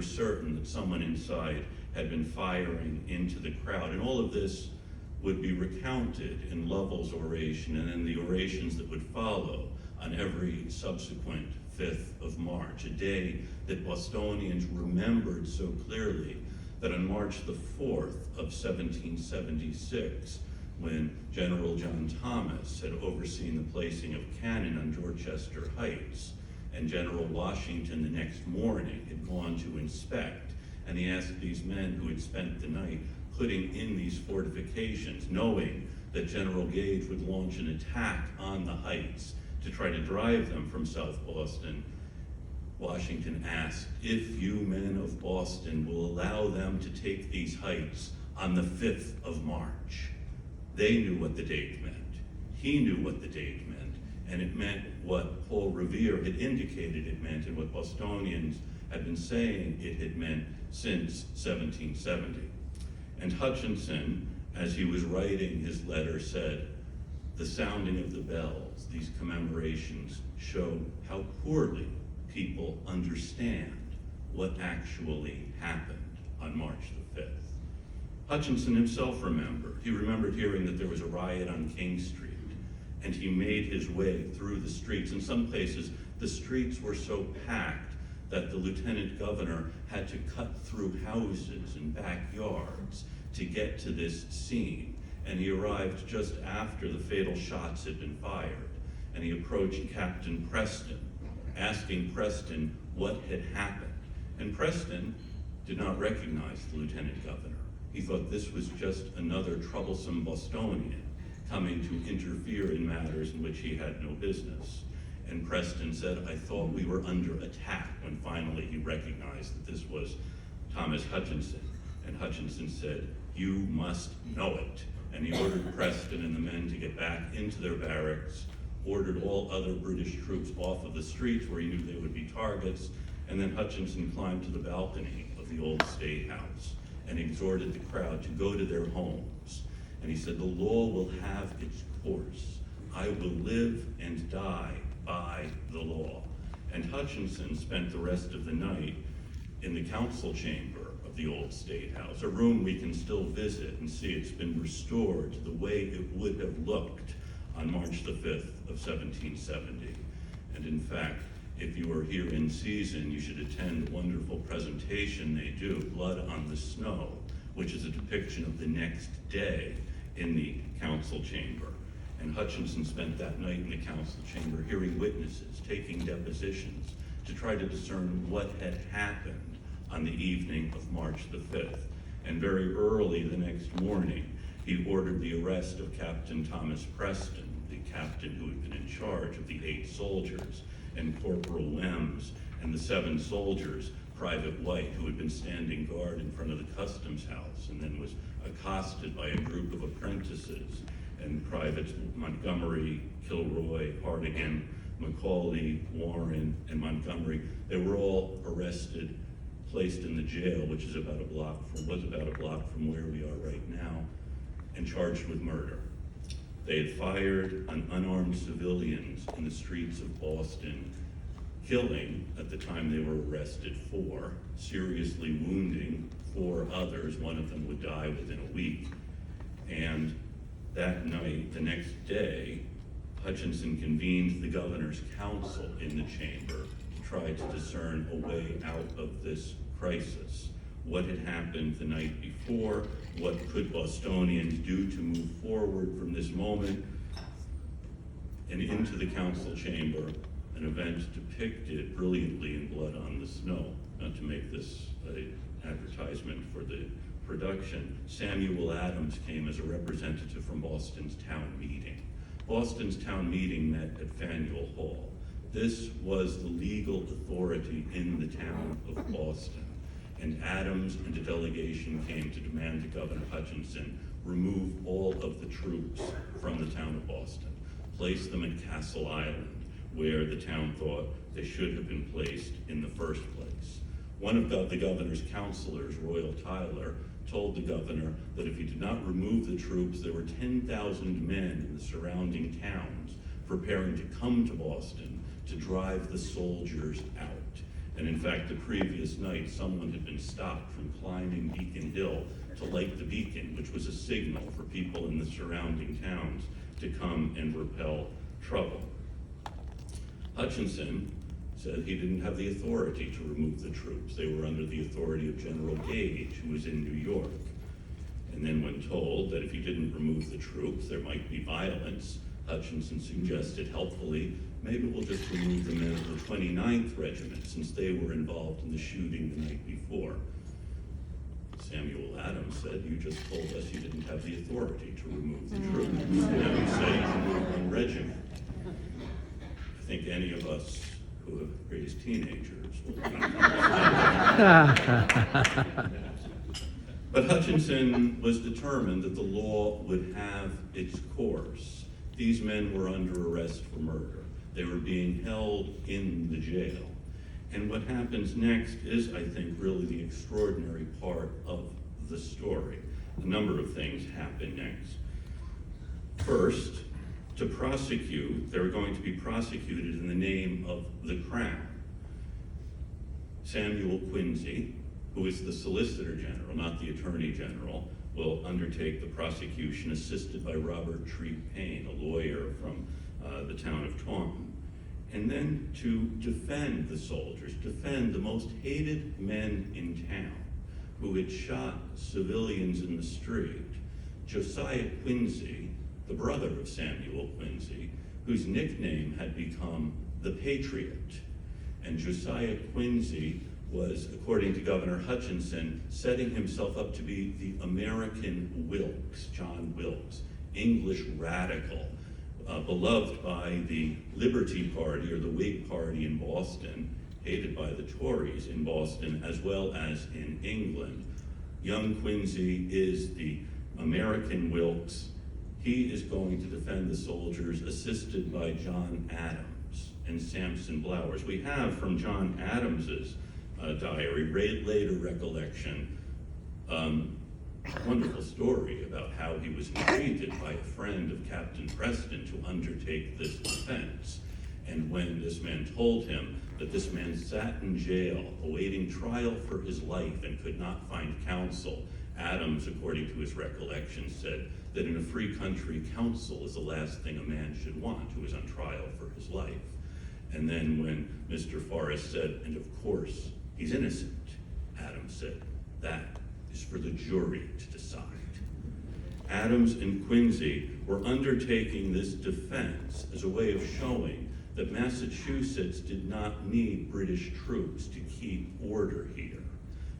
were certain that someone inside had been firing into the crowd. And all of this would be recounted in Lovell's oration and in the orations that would follow on every subsequent 5th of March, a day that Bostonians remembered so clearly that on March the 4th of 1776, when General John Thomas had overseen the placing of cannon on Dorchester Heights, and General Washington the next morning had gone to inspect, and he asked these men who had spent the night putting in these fortifications, knowing that General Gage would launch an attack on the heights to try to drive them from South Boston. Washington asked if you men of Boston will allow them to take these heights on the 5th of March. They knew what the date meant. He knew what the date meant, and it meant what Paul Revere had indicated it meant and what Bostonians had been saying it had meant since 1770. And Hutchinson, as he was writing his letter, said, "The sounding of the bells, these commemorations, show how poorly people understand what actually happened on March the 5th. Hutchinson himself remembered. He remembered hearing that there was a riot on King Street, and he made his way through the streets. In some places, the streets were so packed that the lieutenant governor had to cut through houses and backyards to get to this scene. And he arrived just after the fatal shots had been fired. And he approached Captain Preston, asking Preston what had happened. And Preston did not recognize the lieutenant governor. He thought this was just another troublesome Bostonian coming to interfere in matters in which he had no business. And Preston said, "I thought we were under attack," when finally he recognized that this was Thomas Hutchinson. And Hutchinson said, "You must know it." And he ordered Preston and the men to get back into their barracks, ordered all other British troops off of the streets where he knew they would be targets, and then Hutchinson climbed to the balcony of the old State House and exhorted the crowd to go to their homes. And he said, "The law will have its course. I will live and die by the law." And Hutchinson spent the rest of the night in the council chamber of the old State House, a room we can still visit and see it's been restored to the way it would have looked on March the 5th of 1770. And in fact, if you are here in season, you should attend the wonderful presentation they do, Blood on the Snow, which is a depiction of the next day in the council chamber. And Hutchinson spent that night in the council chamber hearing witnesses, taking depositions to try to discern what had happened on the evening of March the 5th. And very early the next morning, he ordered the arrest of Captain Thomas Preston, the captain who had been in charge of the 8 soldiers, and Corporal Wems and the 7 soldiers, Private White, who had been standing guard in front of the customs house and then was accosted by a group of apprentices, and Privates Montgomery, Kilroy, Hardigan, Macaulay, Warren, and Montgomery. They were all arrested, placed in the jail, which is was about a block from where we are right now, and charged with murder. They had fired on unarmed civilians in the streets of Boston, killing, at the time they were arrested, 4, seriously wounding 4 others. One of them would die within a week. And that night, the next day, Hutchinson convened the governor's council in the chamber to try to discern a way out of this crisis. What had happened the night before? What could Bostonians do to move forward from this moment? And into the council chamber, an event depicted brilliantly in Blood on the Snow. Not to make this an advertisement for the production, Samuel Adams came as a representative from Boston's town meeting. Boston's town meeting met at Faneuil Hall. This was the legal authority in the town of Boston. And Adams and a delegation came to demand that Governor Hutchinson remove all of the troops from the town of Boston, place them at Castle Island, where the town thought they should have been placed in the first place. One of the governor's counselors, Royal Tyler, told the governor that if he did not remove the troops, there were 10,000 men in the surrounding towns preparing to come to Boston to drive the soldiers out. And in fact, the previous night, someone had been stopped from climbing Beacon Hill to light the beacon, which was a signal for people in the surrounding towns to come and repel trouble. Hutchinson said he didn't have the authority to remove the troops. They were under the authority of General Gage, who was in New York. And then when told that if he didn't remove the troops, there might be violence, Hutchinson suggested helpfully, maybe we'll just remove the men of the 29th Regiment, since they were involved in the shooting the night before. Samuel Adams said, you just told us you didn't have the authority to remove the troops. Now you say you can move one regiment. I think any of us who have raised teenagers will be. But Hutchinson was determined that the law would have its course. These men were under arrest for murder. They were being held in the jail. And what happens next is, I think, really the extraordinary part of the story. A number of things happen next. First, to prosecute, they're going to be prosecuted in the name of the Crown. Samuel Quincy, who is the Solicitor General, not the Attorney General, will undertake the prosecution, assisted by Robert Treat Payne, a lawyer from the town of Taunton. And then to defend the soldiers, defend the most hated men in town who had shot civilians in the street, Josiah Quincy, the brother of Samuel Quincy, whose nickname had become the Patriot. And Josiah Quincy was, according to Governor Hutchinson, setting himself up to be the American Wilkes, John Wilkes, English radical, beloved by the Liberty Party or the Whig Party in Boston, hated by the Tories in Boston as well as in England. Young Quincy is the American Wilkes. He is going to defend the soldiers, assisted by John Adams and Sampson Blowers. We have from John Adams's diary, later recollection, wonderful story about how he was entreated by a friend of Captain Preston to undertake this defense. And when this man told him that this man sat in jail awaiting trial for his life and could not find counsel, Adams, according to his recollection, said that in a free country, counsel is the last thing a man should want who is on trial for his life. And then when Mr. Forrest said, and of course, he's innocent, Adams said, that is for the jury to decide. Adams and Quincy were undertaking this defense as a way of showing that Massachusetts did not need British troops to keep order here,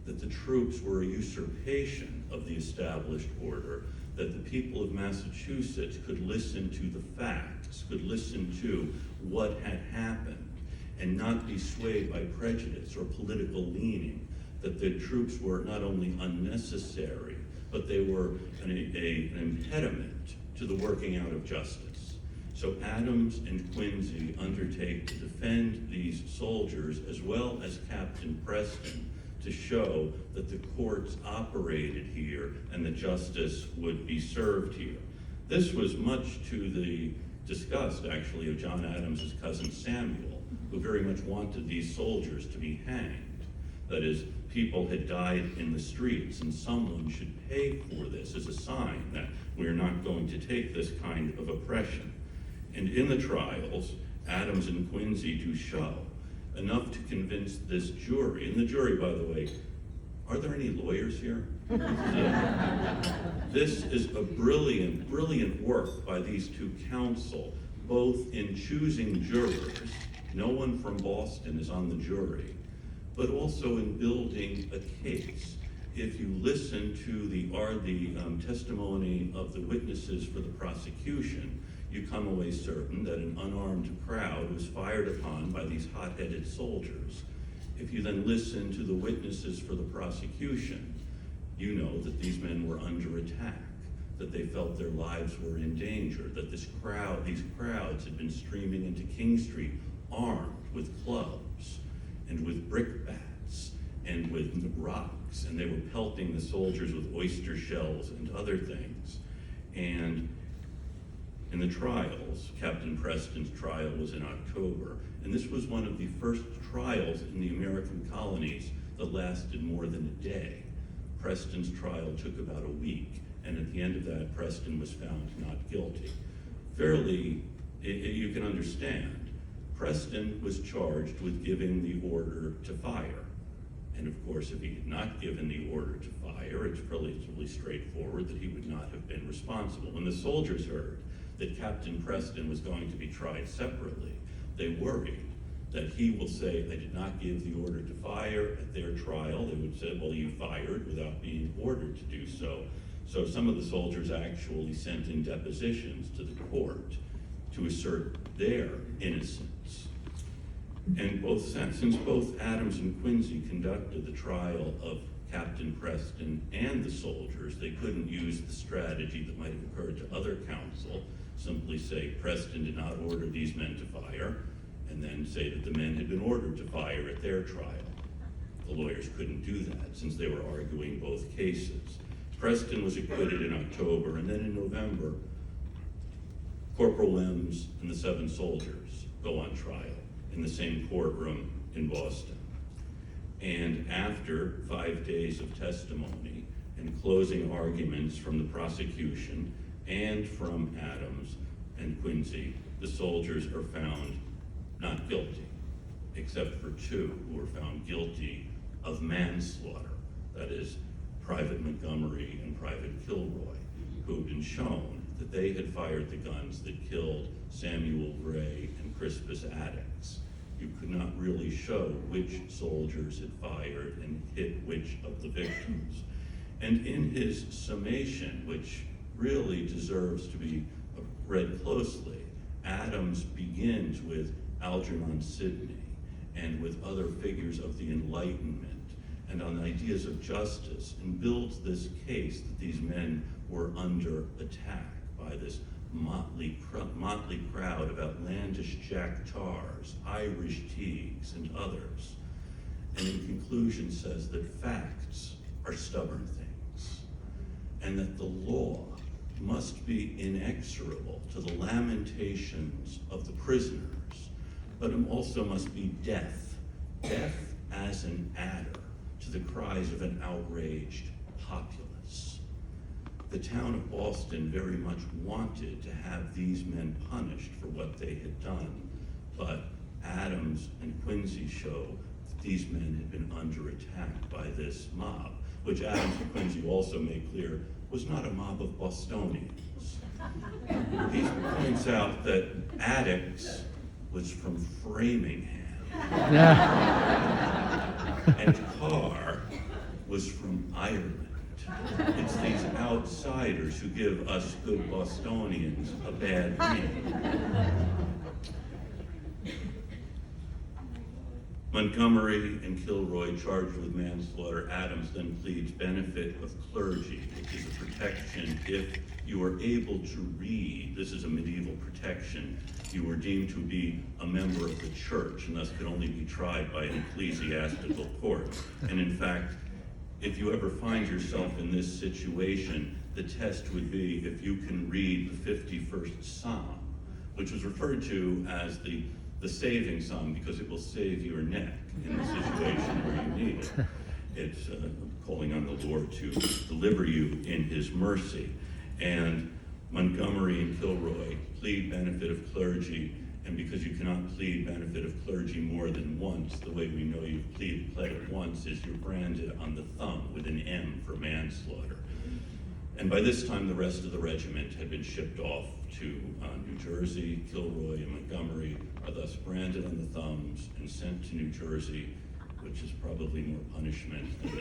that the troops were a usurpation of the established order, that the people of Massachusetts could listen to the facts, could listen to what had happened, and not be swayed by prejudice or political leaning, that the troops were not only unnecessary, but they were an impediment to the working out of justice. So Adams and Quincy undertake to defend these soldiers, as well as Captain Preston, to show that the courts operated here and that justice would be served here. This was much to the disgust, actually, of John Adams's cousin Samuel, who very much wanted these soldiers to be hanged. That is, people had died in the streets, and someone should pay for this as a sign that we're not going to take this kind of oppression. And in the trials, Adams and Quincy do show enough to convince this jury, and the jury, by the way, are there any lawyers here? This is a brilliant, brilliant work by these two counsel, both in choosing jurors, no one from Boston is on the jury, but also in building a case. If you listen to the testimony of the witnesses for the prosecution, you come away certain that an unarmed crowd was fired upon by these hot-headed soldiers. If you then listen to the witnesses for the prosecution, you know that these men were under attack, that they felt their lives were in danger, that these crowds had been streaming into King Street armed with clubs and with brickbats and with rocks, and they were pelting the soldiers with oyster shells and other things. And in the trials, Captain Preston's trial was in October. And this was one of the first trials in the American colonies that lasted more than a day. Preston's trial took about a week, and at the end of that, Preston was found not guilty. You can understand, Preston was charged with giving the order to fire. And of course, if he had not given the order to fire, it's relatively straightforward that he would not have been responsible. When the soldiers heard that Captain Preston was going to be tried separately, they worried that he will say, I did not give the order to fire at their trial. They would say, well, you fired without being ordered to do so. So some of the soldiers actually sent in depositions to the court to assert their innocence. And since both Adams and Quincy conducted the trial of Captain Preston and the soldiers, they couldn't use the strategy that might have occurred to other counsel, simply say Preston did not order these men to fire, and then say that the men had been ordered to fire at their trial. The lawyers couldn't do that since they were arguing both cases. Preston was acquitted in October, and then in November, Corporal Wims and the 7 soldiers go on trial in the same courtroom in Boston. And after 5 days of testimony and closing arguments from the prosecution and from Adams and Quincy, the soldiers are found not guilty, except for 2 who were found guilty of manslaughter. That is, Private Montgomery and Private Kilroy, who had been shown that they had fired the guns that killed Samuel Gray and Crispus Attucks. You could not really show which soldiers had fired and hit which of the victims. And in his summation, which really deserves to be read closely, Adams begins with Algernon Sidney and with other figures of the Enlightenment and on ideas of justice, and builds this case that these men were under attack by this motley crowd of outlandish Jack Tars, Irish Teagues, and others. And in conclusion says that facts are stubborn things, and that the law must be inexorable to the lamentations of the prisoners, but it also must be deaf as an adder to the cries of an outraged populace. The town of Boston very much wanted to have these men punished for what they had done, but Adams and Quincy show that these men had been under attack by this mob, which Adams and Quincy also made clear was not a mob of Bostonians. He points out that Attucks was from Framingham, and Carr was from Ireland. It's these outsiders who give us good Bostonians a bad name. Montgomery and Kilroy charged with manslaughter. Adams then pleads benefit of clergy, which is a protection if you are able to read. This is a medieval protection. You were deemed to be a member of the church and thus could only be tried by an ecclesiastical court. And in fact, if you ever find yourself in this situation, the test would be if you can read the 51st Psalm, which was referred to as the saving psalm because it will save your neck in the situation where you need it. It's calling on the Lord to deliver you in his mercy. And Montgomery and Kilroy plead benefit of clergy, and because you cannot plead benefit of clergy more than once, the way we know you've pled it once is you're branded on the thumb with an M for manslaughter. And by this time, the rest of the regiment had been shipped off to New Jersey. Kilroy and Montgomery are thus branded on the thumbs and sent to New Jersey, which is probably more punishment than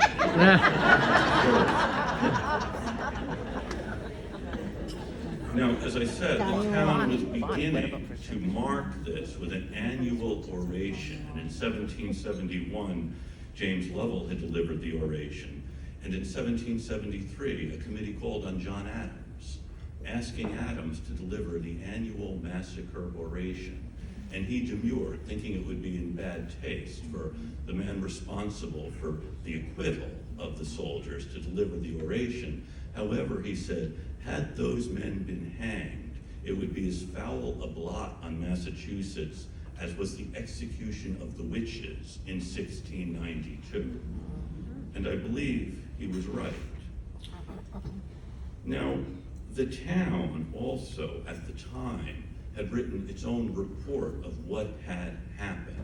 Now, as I said, the town was beginning to mark this with an annual oration. And in 1771, James Lovell had delivered the oration. And in 1773, a committee called on John Adams, asking Adams to deliver the annual Massacre oration. And he demurred, thinking it would be in bad taste for the man responsible for the acquittal of the soldiers to deliver the oration. However, he said, had those men been hanged, it would be as foul a blot on Massachusetts as was the execution of the witches in 1692. And I believe he was right. Now, the town also, at the time, had written its own report of what had happened.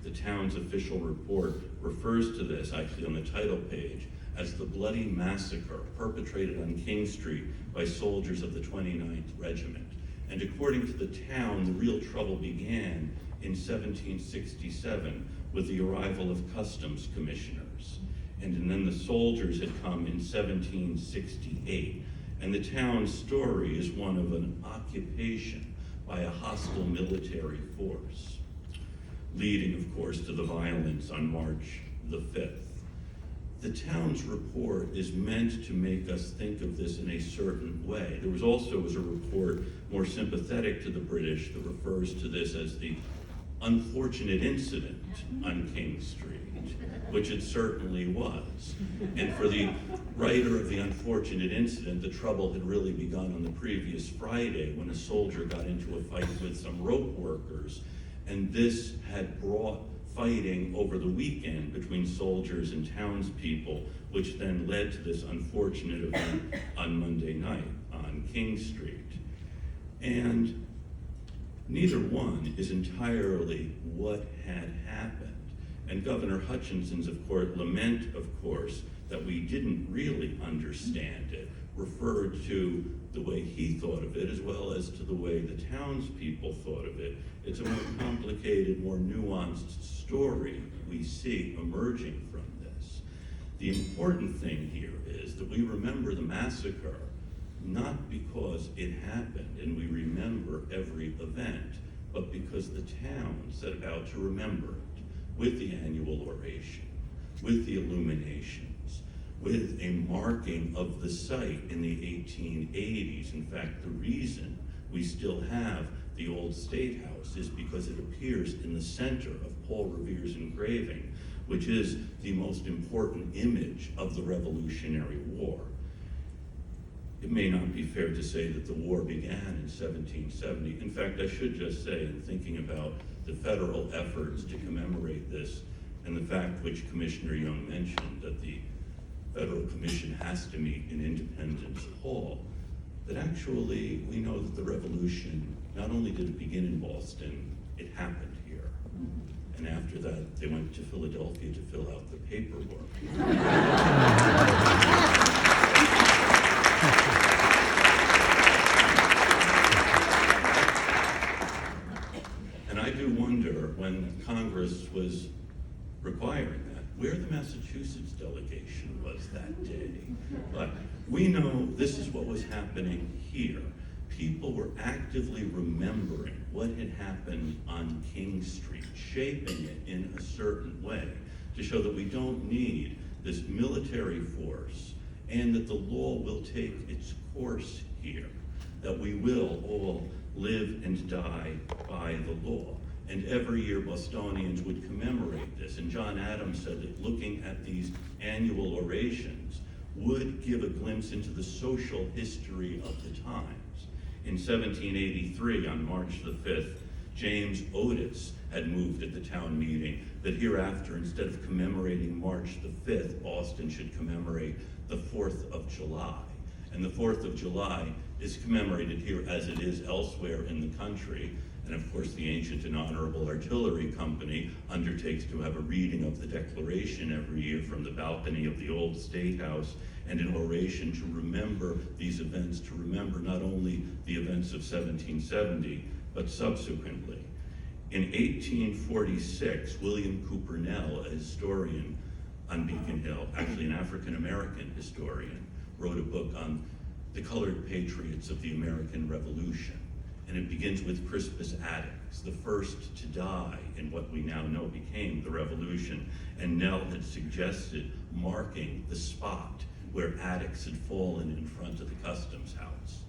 The town's official report refers to this, actually on the title page, as the bloody massacre perpetrated on King Street by soldiers of the 29th Regiment. And according to the town, the real trouble began in 1767 with the arrival of customs commissioners. And then the soldiers had come in 1768. And the town's story is one of an occupation by a hostile military force, leading, of course, to the violence on March the 5th. The town's report is meant to make us think of this in a certain way. There was also a report more sympathetic to the British that refers to this as the unfortunate incident on King Street, which it certainly was. And for the writer of the unfortunate incident, the trouble had really begun on the previous Friday when a soldier got into a fight with some rope workers, and this had brought fighting over the weekend between soldiers and townspeople, which then led to this unfortunate event on Monday night on King Street. And neither one is entirely what had happened. And Governor Hutchinson's, of course, lament, of course, that we didn't really understand it, referred to the way he thought of it as well as to the way the townspeople thought of it. It's a more complicated, more nuanced story we see emerging from this. The important thing here is that we remember the massacre not because it happened and we remember every event, but because the town set about to remember it with the annual oration, with the illuminations, with a marking of the site in the 1880s. In fact, the reason we still have the old State House is because it appears in the center of Paul Revere's engraving, which is the most important image of the Revolutionary War. It may not be fair to say that the war began in 1770. In fact, I should just say, in thinking about the federal efforts to commemorate this, and the fact which Commissioner Young mentioned, that the Federal Commission has to meet in Independence Hall, that actually we know that the revolution, not only did it begin in Boston, it happened here. And after that, they went to Philadelphia to fill out the paperwork. And I do wonder, when Congress was requiring that, where the Massachusetts delegation was that day. But we know this is what was happening here. People were actively remembering what had happened on King Street, shaping it in a certain way to show that we don't need this military force and that the law will take its course here, that we will all live and die by the law. And every year Bostonians would commemorate this. And John Adams said that looking at these annual orations would give a glimpse into the social history of the times. In 1783, on March the 5th, James Otis had moved at the town meeting that hereafter, instead of commemorating March the 5th, Boston should commemorate the 4th of July. And the 4th of July is commemorated here as it is elsewhere in the country. And of course, the Ancient and Honorable Artillery Company undertakes to have a reading of the Declaration every year from the balcony of the old State House, and an oration to remember these events, to remember not only the events of 1770, but subsequently. In 1846, William Cooper Nell, a historian on Beacon Hill, actually an African-American historian, wrote a book on the colored patriots of the American Revolution. And it begins with Crispus Attucks, the first to die in what we now know became the Revolution. And Nell had suggested marking the spot where Attucks had fallen in front of the Customs House.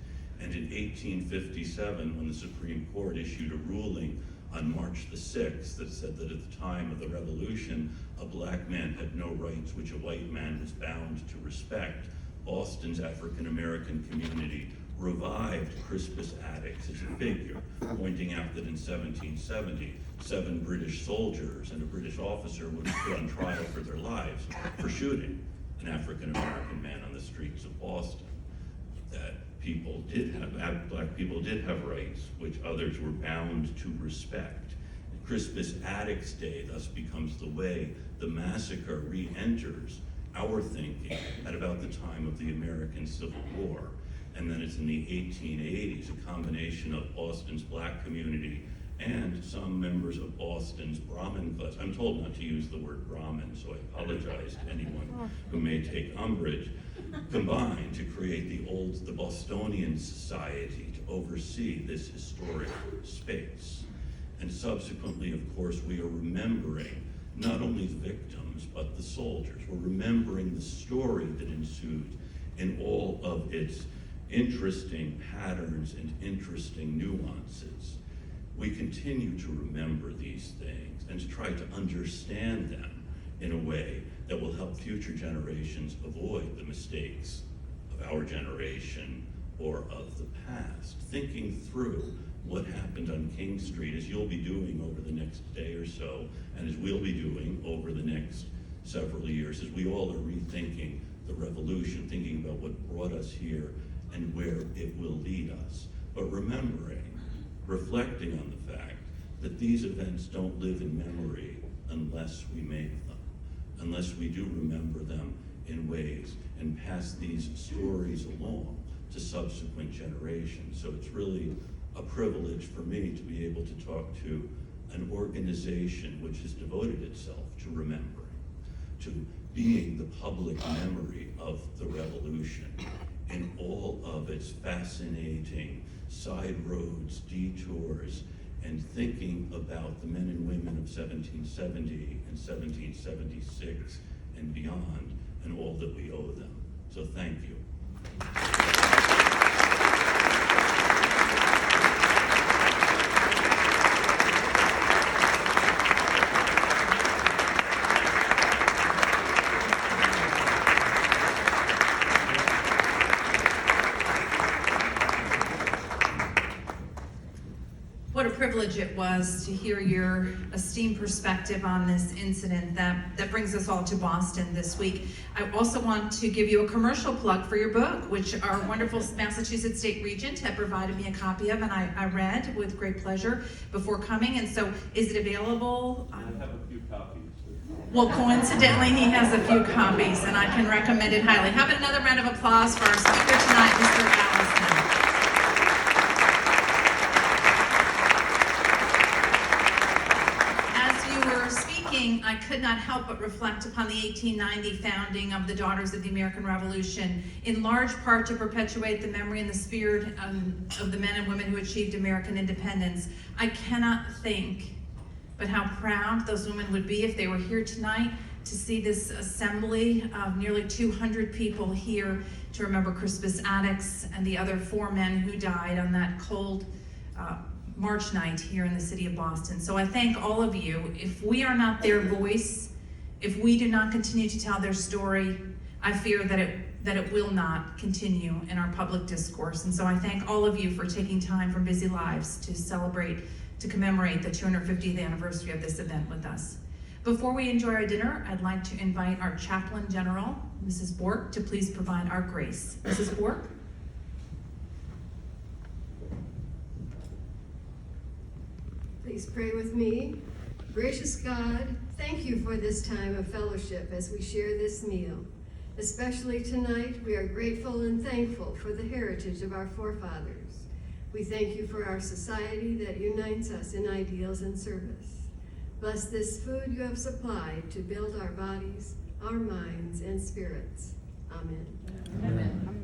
And in 1857, when the Supreme Court issued a ruling on March the 6th that said that at the time of the Revolution, a black man had no rights which a white man was bound to respect, Boston's African-American community revived Crispus Attucks as a figure, pointing out that in 1770, 7 British soldiers and a British officer were put on trial for their lives for shooting an African-American man on the streets of Boston. That black people did have rights which others were bound to respect. Crispus Attucks Day thus becomes the way the massacre re-enters our thinking at about the time of the American Civil War. And then it's in the 1880s, a combination of Boston's black community and some members of Boston's Brahmin class. I'm told not to use the word Brahmin, so I apologize to anyone who may take umbrage. Combined to create the Bostonian Society to oversee this historic space. And subsequently, of course, we are remembering not only the victims, but the soldiers. We're remembering the story that ensued in all of its interesting patterns and interesting nuances. We continue to remember these things and to try to understand them in a way that will help future generations avoid the mistakes of our generation or of the past. Thinking through what happened on King Street, as you'll be doing over the next day or so, and as we'll be doing over the next several years, as we all are rethinking the revolution, thinking about what brought us here and where it will lead us. But remembering, reflecting on the fact that these events don't live in memory unless we make them, unless we do remember them in ways and pass these stories along to subsequent generations. So it's really a privilege for me to be able to talk to an organization which has devoted itself to remembering, to being the public memory of the revolution in all of its fascinating side roads, detours, and thinking about the men and women of 1770 and 1776 and beyond, and all that we owe them. So thank you. What a privilege it was to hear your esteemed perspective on this incident that brings us all to Boston this week. I also want to give you a commercial plug for your book, which our wonderful Massachusetts State Regent had provided me a copy of, and I read with great pleasure before coming. And so, is it available? I have a few copies. Well, coincidentally, he has a few copies, and I can recommend it highly. How about another round of applause for our speaker tonight, Mr. Allison? I could not help but reflect upon the 1890 founding of the Daughters of the American Revolution, in large part to perpetuate the memory and the spirit of the men and women who achieved American independence. I cannot think but how proud those women would be if they were here tonight to see this assembly of nearly 200 people here to remember Crispus Attucks and the other 4 men who died on that cold March night here in the city of Boston. So I thank all of you. If we are not their voice, if we do not continue to tell their story, I fear that it will not continue in our public discourse. And so I thank all of you for taking time from busy lives to celebrate, to commemorate the 250th anniversary of this event with us. Before we enjoy our dinner, I'd like to invite our Chaplain General, Mrs. Bork, to please provide our grace. Mrs. Bork? Please pray with me. Gracious God, thank you for this time of fellowship as we share this meal. Especially tonight, we are grateful and thankful for the heritage of our forefathers. We thank you for our society that unites us in ideals and service. Bless this food you have supplied to build our bodies, our minds, and spirits. Amen. Amen. Amen.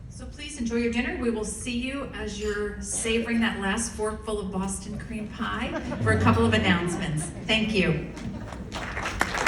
So please enjoy your dinner. We will see you as you're savoring that last forkful of Boston cream pie for a couple of announcements. Thank you.